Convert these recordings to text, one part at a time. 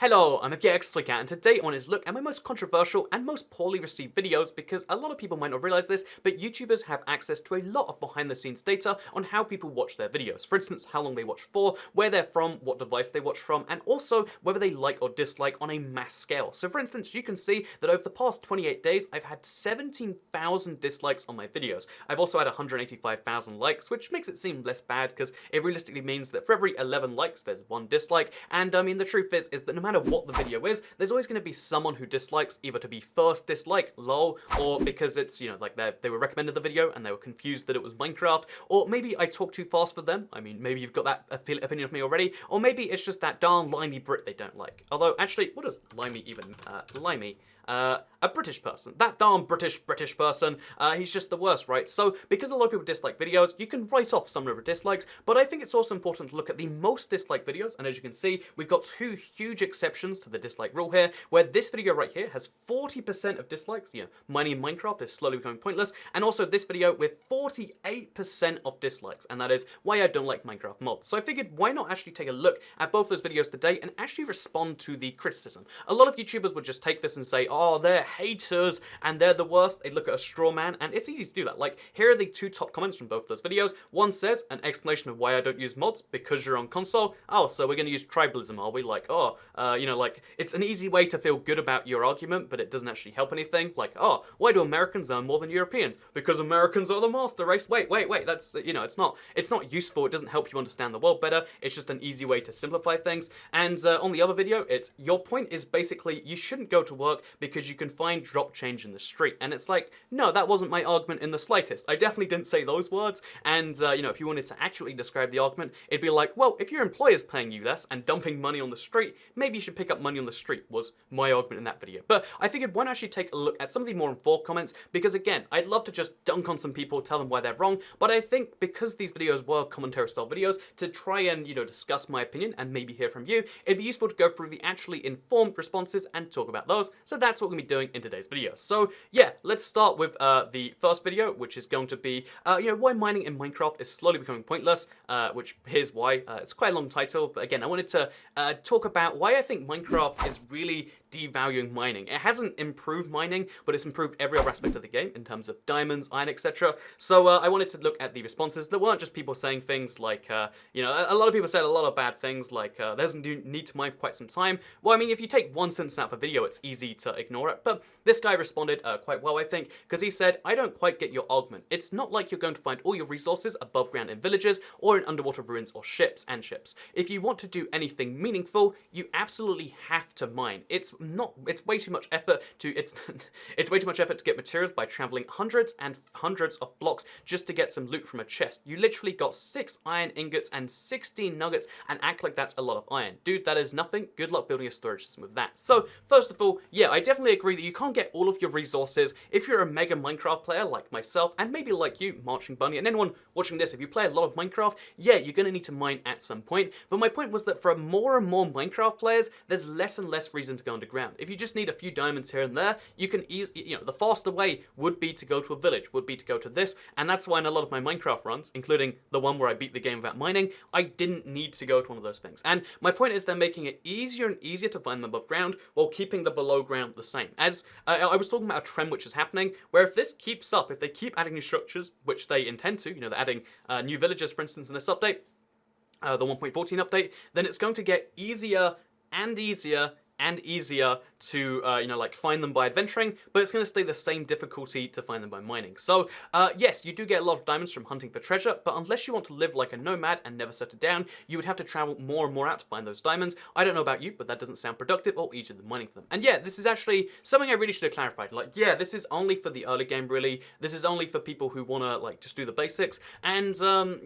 Hello, I'm Elgato, and today I want to look at my most controversial and most poorly received videos because a lot of people might not realize this, but YouTubers have access to a lot of behind the scenes data on how people watch their videos. For instance, how long they watch for, where they're from, what device they watch from, and also whether they like or dislike on a mass scale. So for instance, you can see that over the past 28 days, I've had 17,000 dislikes on my videos. I've also had 185,000 likes, which makes it seem less bad because it realistically means that for every 11 likes, there's one dislike. And I mean, the truth is that no matter what the video is, there's always going to be someone who dislikes, either to be first dislike, lol, or because it's, you know, like they were recommended the video and they were confused that it was Minecraft, or maybe I talk too fast for them. I mean, maybe you've got that opinion of me already, or maybe it's just that darn limey Brit they don't like. Although, actually, what does limey even, limey? A British person. That darn British person, he's just the worst, right? So, because a lot of people dislike videos, you can write off some of the dislikes, but I think it's also important to look at the most disliked videos, and as you can see, we've got two huge exceptions to the dislike rule here, where this video right here has 40% of dislikes, you know, mining in Minecraft is slowly becoming pointless, and also this video with 48% of dislikes, and that is why I don't like Minecraft mods. So I figured, why not actually take a look at both those videos today and actually respond to the criticism. A lot of YouTubers would just take this and say, oh, they're haters and they're the worst. They'd look at a straw man, and it's easy to do that. Like, here are the two top comments from both those videos. One says, an explanation of why I don't use mods, because you're on console. Oh, so we're going to use tribalism, are we? Like, oh, you know, like, it's an easy way to feel good about your argument, but it doesn't actually help anything. Like, oh, why do Americans earn more than Europeans? Because Americans are the master race. Wait, that's, you know, it's not useful. It doesn't help you understand the world better. It's just an easy way to simplify things. And on the other video, it's, your point is basically, you shouldn't go to work because you can find drop change in the street. And it's like, no, that wasn't my argument in the slightest. I definitely didn't say those words. And, you know, if you wanted to accurately describe the argument, it'd be like, well, if your employer's paying you less and dumping money on the street, maybe you should pick up money on the street, was my argument in that video. But I figured, why not actually take a look at some of the more informed comments, because again, I'd love to just dunk on some people, tell them why they're wrong, but I think because these videos were commentary style videos, to try and, you know, discuss my opinion and maybe hear from you, it'd be useful to go through the actually informed responses and talk about those. So that's what we're going to be doing in today's video. So yeah, let's start with the first video, which is going to be, you know, why mining in Minecraft is slowly becoming pointless, which here's why. It's quite a long title, but again, I wanted to talk about why I think Minecraft is really devaluing mining. It hasn't improved mining, but it's improved every other aspect of the game in terms of diamonds, iron, etc. So I wanted to look at the responses. There weren't just people saying things like, you know, a lot of people said a lot of bad things like, there's no need to mine for quite some time. Well, I mean, if you take one sentence out of a video, it's easy to ignore it, but this guy responded quite well, I think, because he said, I don't quite get your argument. It's not like you're going to find all your resources above ground in villages or in underwater ruins or ships. If you want to do anything meaningful, you absolutely have to mine. It's way too much effort to it's way too much effort to get materials by traveling hundreds and hundreds of blocks just to get some loot from a chest. You literally got 6 iron ingots and 16 nuggets and act like that's a lot of iron. Dude, that is nothing. Good luck building a storage system with that. So first of all, yeah, I definitely agree that you can't get all of your resources if you're a mega Minecraft player like myself, and maybe like you, Marching Bunny, and anyone watching this. If you play a lot of Minecraft, yeah, you're gonna need to mine at some point. But my point was that for more and more Minecraft players, there's less and less reason to go underground. If you just need a few diamonds here and there, you can you know, the faster way would be to go to a village, would be to go to this, and that's why in a lot of my Minecraft runs, including the one where I beat the game without mining, I didn't need to go to one of those things. And my point is they're making it easier and easier to find them above ground while keeping the below ground the same. As I was talking about a trend which is happening, where if this keeps up, if they keep adding new structures, which they intend to, you know, they're adding new villages, for instance, in this update, the 1.14 update, then it's going to get easier and easier and easier to, you know, like, find them by adventuring, but it's going to stay the same difficulty to find them by mining. So, yes, you do get a lot of diamonds from hunting for treasure, but unless you want to live like a nomad and never set it down, you would have to travel more and more out to find those diamonds. I don't know about you, but that doesn't sound productive or easier than mining for them. And yeah, this is actually something I really should have clarified. Like, yeah, this is only for the early game, really. This is only for people who want to, like, just do the basics. And,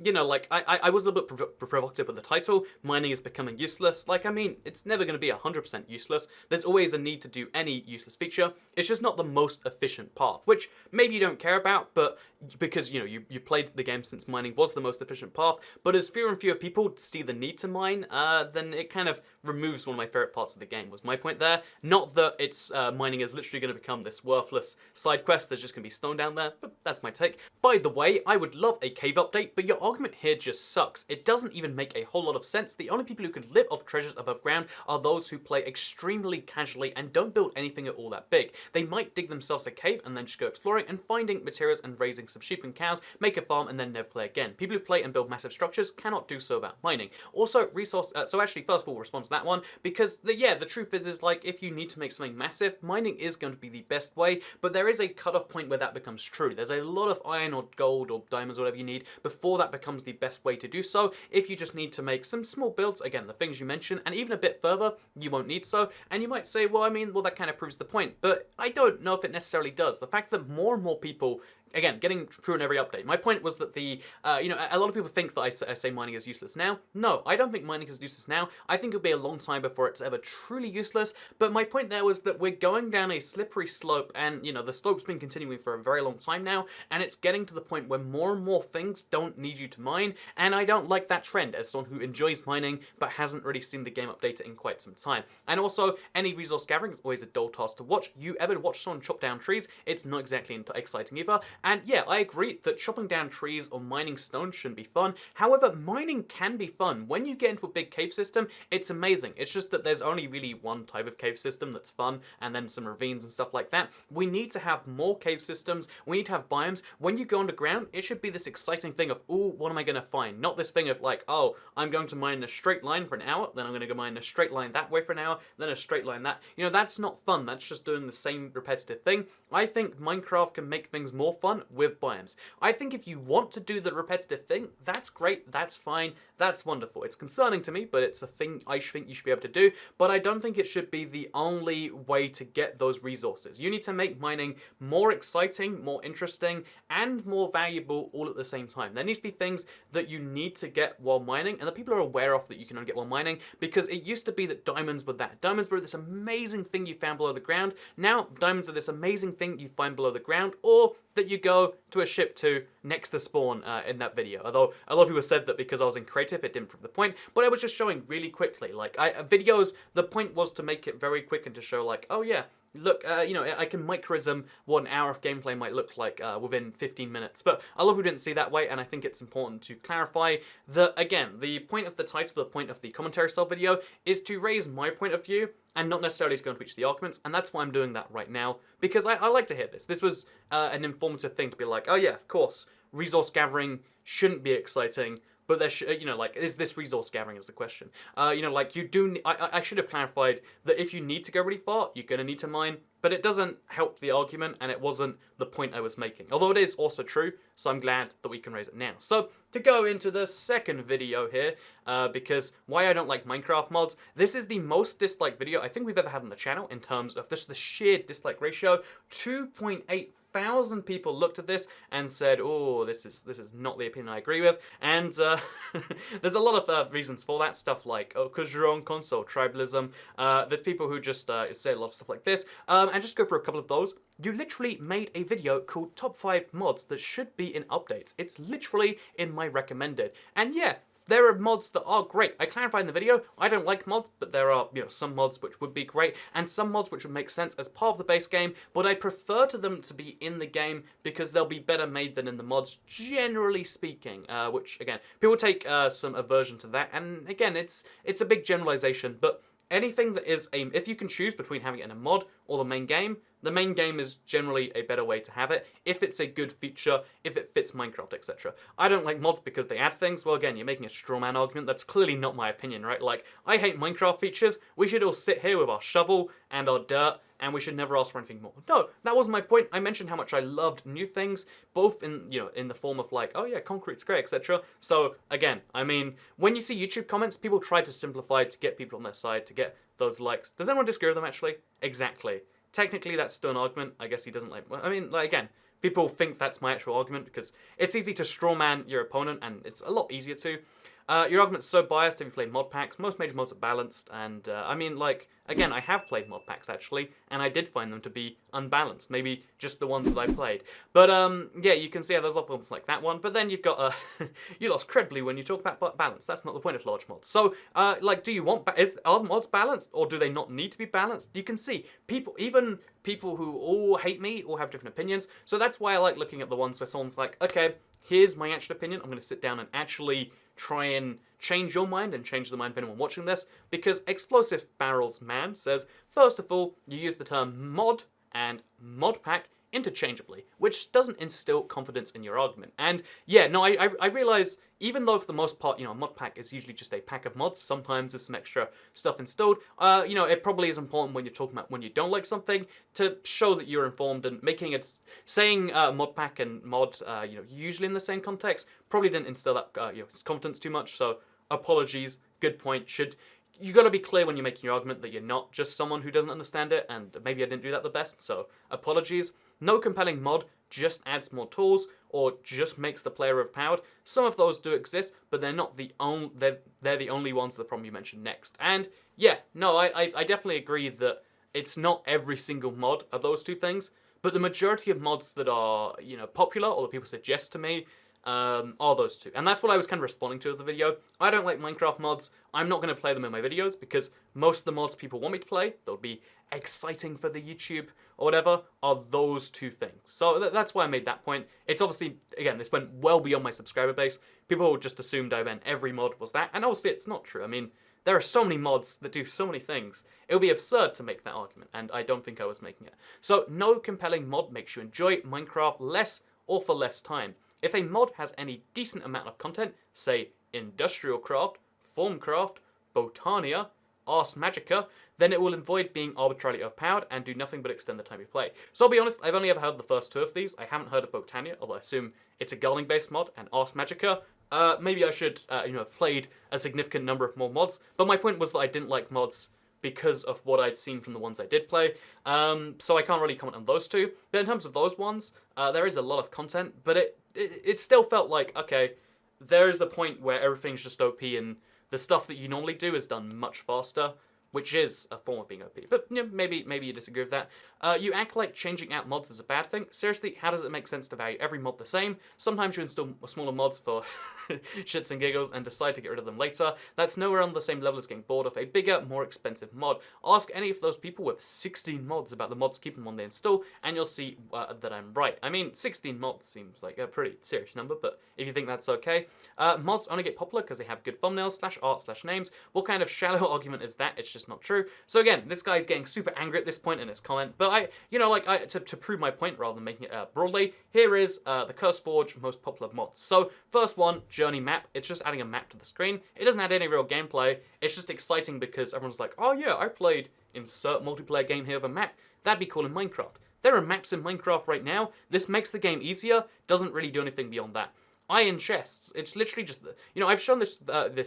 you know, like, I was a little bit provocative with the title. Mining is becoming useless. Like, I mean, it's never going to be 100% useless. There's always a need to do any useless feature. It's just not the most efficient path, which maybe you don't care about, but because, you know, you played the game since mining was the most efficient path, but as fewer and fewer people see the need to mine, then it kind of removes one of my favorite parts of the game, was my point there. Not that it's mining is literally going to become this worthless side quest, there's just going to be stone down there, but that's my take. By the way, I would love a cave update, but your argument here just sucks. It doesn't even make a whole lot of sense. The only people who could live off treasures above ground are those who play extremely casually and don't build anything at all that big. They might dig themselves a cave and then just go exploring and finding materials and raising some sheep and cows, make a farm, and then never play again. People who play and build massive structures cannot do so without mining. Also, resource. So actually, first of all, we'll respond to that one, because the truth is like, if you need to make something massive, mining is going to be the best way, but there is a cutoff point where that becomes true. There's a lot of iron or gold or diamonds or whatever you need before that becomes the best way to do so. If you just need to make some small builds, again, the things you mentioned, and even a bit further, you won't need so. And you might say, well, that kind of proves the point, but I don't know if it necessarily does. The fact that more and more people, again, getting true in every update. My point was that a lot of people think that I say mining is useless now. No, I don't think mining is useless now. I think it'll be a long time before it's ever truly useless, but my point there was that we're going down a slippery slope, and, you know, the slope's been continuing for a very long time now, and it's getting to the point where more and more things don't need you to mine, and I don't like that trend as someone who enjoys mining, but hasn't really seen the game update it in quite some time. And also, any resource gathering is always a dull task to watch. You ever watch someone chop down trees? It's not exactly exciting either. And yeah, I agree that chopping down trees or mining stone shouldn't be fun. However, mining can be fun. When you get into a big cave system, it's amazing. It's just that there's only really one type of cave system that's fun, and then some ravines and stuff like that. We need to have more cave systems. We need to have biomes. When you go underground, it should be this exciting thing of, ooh, what am I going to find? Not this thing of like, oh, I'm going to mine in a straight line for an hour, then I'm going to go mine in a straight line that way for an hour, then a straight line that. You know, that's not fun. That's just doing the same repetitive thing. I think Minecraft can make things more fun with biomes. I think if you want to do the repetitive thing, that's great, that's fine, that's wonderful. It's concerning to me, but it's a thing I think you should be able to do, but I don't think it should be the only way to get those resources. You need to make mining more exciting, more interesting, and more valuable all at the same time. There needs to be things that you need to get while mining, and that people are aware of that you can only get while mining, because it used to be that diamonds were that. Diamonds were this amazing thing you found below the ground. Now, diamonds are this amazing thing you find below the ground, or that you go to a ship to next to spawn in that video. Although a lot of people said that because I was in creative, it didn't prove the point, but I was just showing really quickly. Like, videos, the point was to make it very quick and to show like, oh yeah, look, I can micrism what an hour of gameplay might look like within 15 minutes. But a lot of people didn't see that way, and I think it's important to clarify that, again, the point of the title, the point of the commentary style video, is to raise my point of view, and not necessarily to go and reach the arguments, and that's why I'm doing that right now, because I like to hear this. This was an informative thing to be like, oh yeah, of course, resource gathering shouldn't be exciting, but there should, is this resource gathering is the question. I should have clarified that if you need to go really far, you're going to need to mine, but it doesn't help the argument, and it wasn't the point I was making. Although it is also true, so I'm glad that we can raise it now. So, to go into the second video here, because why I don't like Minecraft mods, this is the most disliked video I think we've ever had on the channel in terms of the sheer dislike ratio. 2,800 people looked at this and said, oh, this is not the opinion I agree with, and there's a lot of reasons for that, stuff like, oh, because you're on console, tribalism, there's people who just say a lot of stuff like this, and just go for a couple of those. You literally made a video called Top 5 Mods that should be in updates. It's literally in my recommended, and yeah, there are mods that are great. I clarified in the video, I don't like mods, but there are, some mods which would be great, and some mods which would make sense as part of the base game, but I prefer to them to be in the game because they'll be better made than in the mods, generally speaking, which, again, people take some aversion to that, and again, it's a big generalization, but anything that is if you can choose between having it in a mod or the main game is generally a better way to have it, if it's a good feature, if it fits Minecraft, etc. I don't like mods because they add things. Well, again, you're making a straw man argument. That's clearly not my opinion, right? Like, I hate Minecraft features. We should all sit here with our shovel and our dirt, and we should never ask for anything more. No, that wasn't my point. I mentioned how much I loved new things, both in the form of like, oh yeah, concrete's great, etc. So again, when you see YouTube comments, people try to simplify to get people on their side, to get those likes. Does anyone disagree with them, actually? Exactly. Technically, that's still an argument. I guess he doesn't like... again, people think that's my actual argument because it's easy to strawman your opponent, and it's a lot easier to. Your argument's so biased. Have you played mod packs? Most major mods are balanced, and I mean, like, again, I have played mod packs actually, and I did find them to be unbalanced. Maybe just the ones that I played. But yeah, you can see how there's other ones like that one. But then you've got you lost credibly when you talk about balance. That's not the point of large mods. So like, do you want are the mods balanced, or do they not need to be balanced? You can see even people who all hate me all have different opinions. So that's why I like looking at the ones where someone's like, okay, here's my actual opinion. I'm going to sit down and actually try and change your mind and change the mind of anyone watching this, because Explosive Barrels Man says, first of all, you use the term mod and mod pack interchangeably, which doesn't instill confidence in your argument. And yeah, no, I realize, even though for the most part, you know, a mod pack is usually just a pack of mods, sometimes with some extra stuff installed, you know, it probably is important when you're talking about when you don't like something to show that you're informed, and making it, saying mod pack and mod, you know, usually in the same context, probably didn't instill that, you know, confidence too much, so apologies, good point. You got to be clear when you're making your argument that you're not just someone who doesn't understand it, and maybe I didn't do that the best, so apologies. No compelling mod just adds more tools or just makes the player overpowered. Some of those do exist, but they're not the only. They're the only ones. The problem you mentioned next, and yeah, no, I definitely agree that it's not every single mod of those two things, but the majority of mods that are, you know, popular or that people suggest to me are those two. And that's what I was kind of responding to in the video. I don't like Minecraft mods. I'm not going to play them in my videos because most of the mods people want me to play, that would be exciting for the YouTube or whatever, are those two things. So that's why I made that point. It's obviously, again, this went well beyond my subscriber base. People just assumed I meant every mod was that, and obviously it's not true. I mean, there are so many mods that do so many things. It would be absurd to make that argument, and I don't think I was making it. So no compelling mod makes you enjoy Minecraft less or for less time. If a mod has any decent amount of content, say Industrial Craft, Formcraft, Botania, Ars Magica, then it will avoid being arbitrarily overpowered and do nothing but extend the time you play. So I'll be honest, I've only ever heard the first two of these. I haven't heard of Botania, although I assume it's a gardening-based mod, and Ars Magica. Maybe I should, you know, have played a significant number of more mods, but my point was that I didn't like mods because of what I'd seen from the ones I did play, so I can't really comment on those two. But in terms of those ones, there is a lot of content, but it still felt like, okay, there is a point where everything's just OP and the stuff that you normally do is done much faster, which is a form of being OP. But you know, maybe you disagree with that. You act like changing out mods is a bad thing. Seriously, how does it make sense to value every mod the same? Sometimes you install smaller mods for shits and giggles and decide to get rid of them later. That's nowhere on the same level as getting bored of a bigger, more expensive mod. Ask any of those people with 16 mods about the mods to keep them on they install, and you'll see that I'm right. I mean, 16 mods seems like a pretty serious number, but if you think that's okay. Mods only get popular because they have good thumbnails, /art, /names. What kind of shallow argument is that? It's just not true. So again, this guy's getting super angry at this point in his comment, but to prove my point rather than making it broadly, here is the CurseForge most popular mods. So first one, Journey Map. It's just adding a map to the screen. It doesn't add any real gameplay. It's just exciting because everyone's like, oh yeah, I played insert multiplayer game here with a map. That'd be cool in Minecraft. There are maps in Minecraft right now. This makes the game easier. Doesn't really do anything beyond that. Iron chests. It's literally just, you know, I've shown this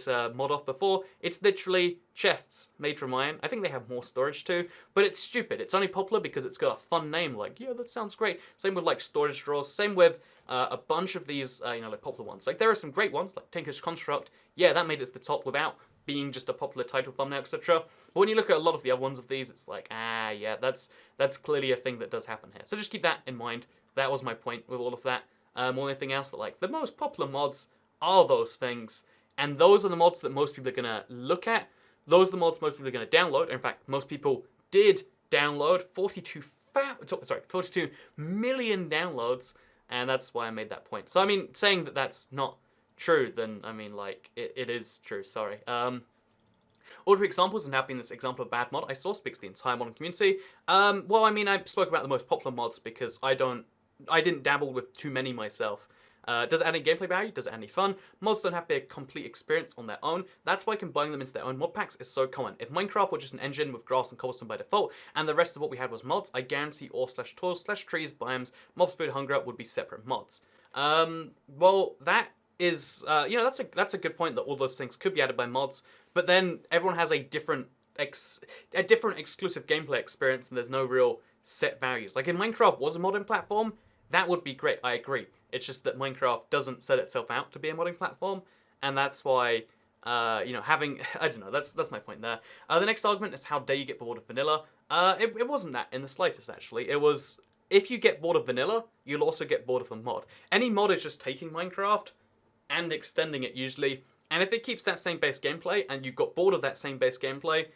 mod off before. It's literally chests made from iron. I think they have more storage too, but it's stupid. It's only popular because it's got a fun name, like, yeah, that sounds great. Same with like storage drawers. Same with a bunch of these, you know, like popular ones. Like there are some great ones, like Tinker's Construct. Yeah, that made it to the top without being just a popular title, thumbnail, etc. But when you look at a lot of the other ones of these, it's like, yeah, that's clearly a thing that does happen here. So just keep that in mind. That was my point with all of that. More than anything else, that like the most popular mods are those things, and those are the mods that most people are gonna look at. Those are the mods most people are gonna download. In fact, most people did download 42 million downloads, and that's why I made that point. So I mean, saying that that's not true, then I mean, like it is true. Sorry. All three examples, and now being this example of bad mod I saw speaks to the entire modern community. Well, I mean, I spoke about the most popular mods because I didn't dabble with too many myself. Does it add any gameplay value? Does it add any fun? Mods don't have to be a complete experience on their own. That's why combining them into their own mod packs is so common. If Minecraft were just an engine with grass and cobblestone by default, and the rest of what we had was mods, I guarantee ore/tools/trees, biomes, mobs, food, hunger would be separate mods. Well, that is, you know, that's a good point that all those things could be added by mods, but then everyone has a different exclusive gameplay experience, and there's no real set values. Like, if Minecraft was a modding platform, that would be great, I agree. It's just that Minecraft doesn't set itself out to be a modding platform, and that's why, having, I don't know, that's my point there. The next argument is how dare you get bored of vanilla. It wasn't that in the slightest, actually. It was, if you get bored of vanilla, you'll also get bored of a mod. Any mod is just taking Minecraft and extending it usually, and if it keeps that same base gameplay and you got bored of that same base gameplay,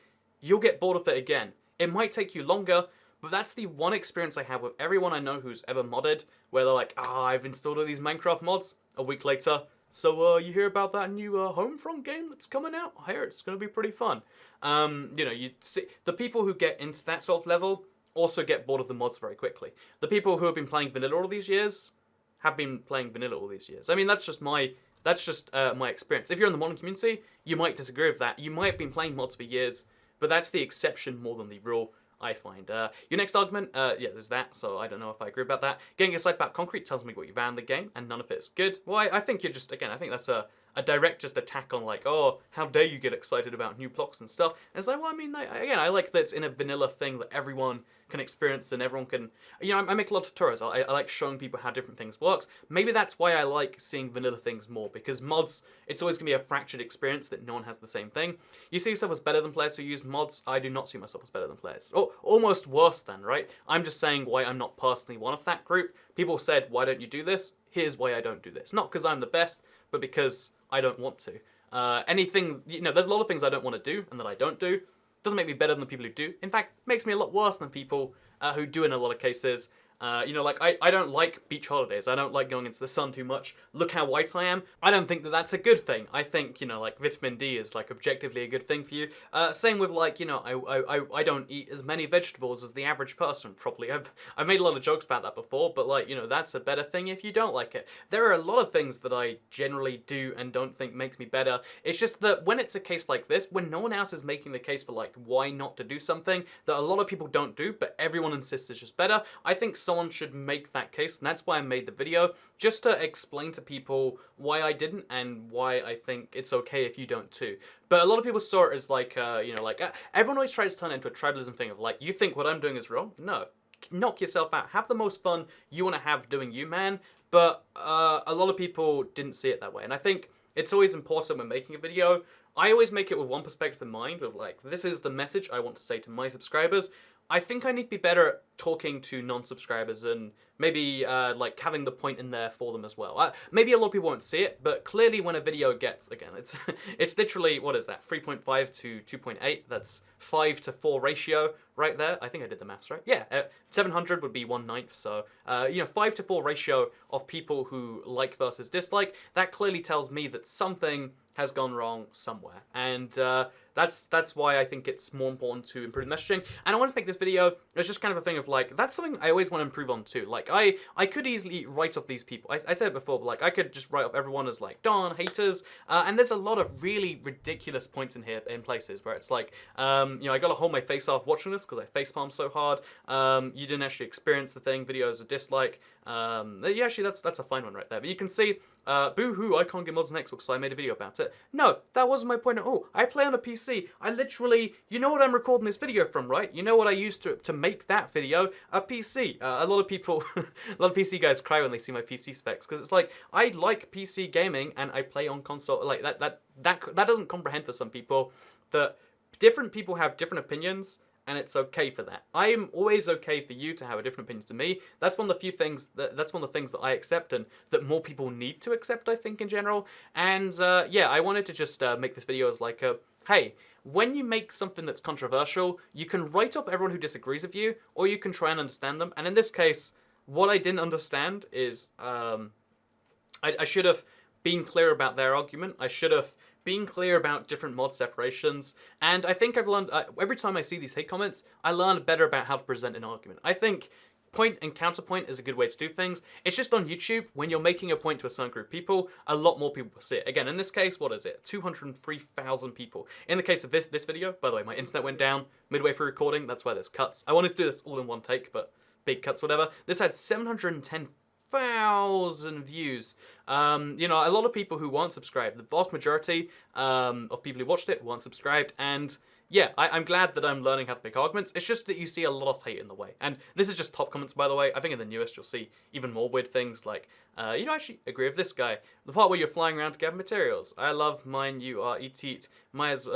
you'll get bored of it again. It might take you longer, but that's the one experience I have with everyone I know who's ever modded, where they're like, I've installed all these Minecraft mods. A week later, so you hear about that new Homefront game that's coming out? I hear it's going to be pretty fun. You see, the people who get into that sort of level also get bored of the mods very quickly. The people who have been playing vanilla all these years have been playing vanilla all these years. I mean, that's just my experience. If you're in the modding community, you might disagree with that. You might have been playing mods for years, but that's the exception more than the rule, I find. Your next argument, there's that, so I don't know if I agree about that. Getting excited about concrete tells me what you found in the game, and none of it's good. Well, I think you're just, again, I think that's a direct just attack on, like, oh, how dare you get excited about new blocks and stuff. And it's like, well, I mean, I like that it's in a vanilla thing that everyone can experience and everyone can, I make a lot of tutorials. I like showing people how different things works. Maybe that's why I like seeing vanilla things more, because mods, it's always going to be a fractured experience that no one has the same thing. You see yourself as better than players who use mods. I do not see myself as better than players. Or almost worse than, right? I'm just saying why I'm not personally one of that group. People said, why don't you do this? Here's why I don't do this. Not because I'm the best, but because I don't want to. Anything, there's a lot of things I don't want to do and that I don't do. Doesn't make me better than the people who do. In fact, makes me a lot worse than people who do in a lot of cases. I don't like beach holidays. I don't like going into the sun too much. Look how white I am. I don't think that that's a good thing. I think, vitamin D is, objectively a good thing for you. Same with, I don't eat as many vegetables as the average person, probably. I've made a lot of jokes about that before, but, that's a better thing if you don't like it. There are a lot of things that I generally do and don't think makes me better. It's just that when it's a case like this, when no one else is making the case for, why not to do something that a lot of people don't do, but everyone insists is just better, I think someone should make that case, and that's why I made the video, just to explain to people why I didn't and why I think it's okay if you don't too. But a lot of people saw it as everyone always tries to turn it into a tribalism thing of you think what I'm doing is wrong? No. Knock yourself out. Have the most fun you want to have doing you, man. But a lot of people didn't see it that way, and I think it's always important when making a video. I always make it with one perspective in mind, with this is the message I want to say to my subscribers. I think I need to be better at talking to non-subscribers and maybe having the point in there for them as well. Maybe a lot of people won't see it, but clearly when a video gets, again, it's literally, what is that, 3.5 to 2.8, that's 5 to 4 ratio right there. I think I did the maths right. Yeah, 700 would be 1/9, so 5 to 4 ratio of people who like versus dislike, that clearly tells me that something has gone wrong somewhere, and that's why I think it's more important to improve the messaging. And I want to make this video, it's just kind of a thing of that's something I always want to improve on too. I could easily write off these people. I said it before, but I could just write off everyone as darn haters. And there's a lot of really ridiculous points in here, in places where it's I gotta hold my face off watching this because I facepalm so hard. You didn't actually experience the thing. Video is a dislike. Yeah, actually that's a fine one right there. But you can see, boo-hoo, I can't get mods on Xbox, so I made a video about it. No, that wasn't my point at all. I play on a PC. I literally, you know what I'm recording this video from, right? You know what I used to make that video? A PC. A lot of people, a lot of PC guys cry when they see my PC specs, because it's I like PC gaming and I play on console. That doesn't comprehend for some people that different people have different opinions, and it's okay for that. I am always okay for you to have a different opinion to me. That's one of the few things that's one of the things that I accept and that more people need to accept, I think, in general. And yeah, I wanted to just make this video as hey, when you make something that's controversial, you can write off everyone who disagrees with you, or you can try and understand them. And in this case, what I didn't understand is I should have been clear about their argument. I should have being clear about different mod separations, and I think I've learned, every time I see these hate comments, I learn better about how to present an argument. I think point and counterpoint is a good way to do things. It's just on YouTube, when you're making a point to a certain group of people, a lot more people will see it. Again, in this case, what is it? 203,000 people. In the case of this video, by the way, my internet went down midway through recording, that's why there's cuts. I wanted to do this all in one take, but big cuts, whatever. This had 710,000 views. A lot of people who weren't subscribed, the vast majority of people who watched it weren't subscribed, and yeah, I'm glad that I'm learning how to make arguments. It's just that you see a lot of hate in the way. And this is just top comments, by the way. I think in the newest, you'll see even more weird things like, you don't actually agree with this guy. The part where you're flying around to gather materials. I love mine, you are eat. Myers,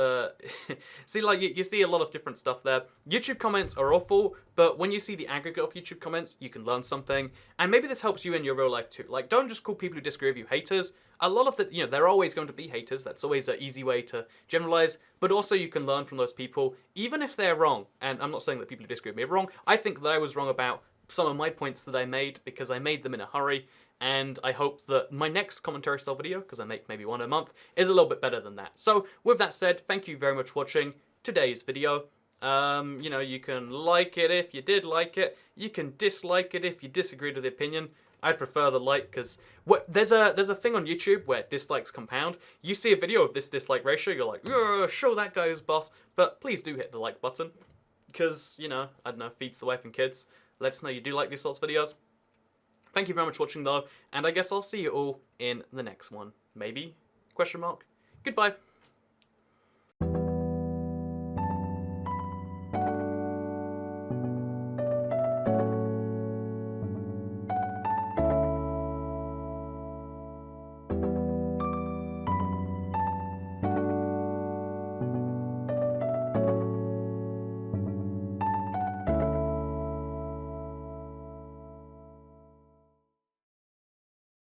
see, like, you see a lot of different stuff there. YouTube comments are awful, but when you see the aggregate of YouTube comments, you can learn something. And maybe this helps you in your real life too. Like, don't just call people who disagree with you haters. A lot of the, there are always going to be haters. That's always an easy way to generalize. But also you can learn from those people, even if they're wrong. And I'm not saying that people who disagree with me are wrong. I think that I was wrong about some of my points that I made because I made them in a hurry. And I hope that my next commentary style video, because I make maybe one a month, is a little bit better than that. So with that said, thank you very much for watching today's video. You can like it if you did like it. You can dislike it if you disagreed with the opinion. I'd prefer the like because there's a thing on YouTube where dislikes compound. You see a video of this dislike ratio, you're like, yeah, sure, that guy is boss. But please do hit the like button because, I don't know, feeds the wife and kids. Let us know you do like these sorts of videos. Thank you very much for watching though, and I guess I'll see you all in the next one. Maybe? Question mark. Goodbye.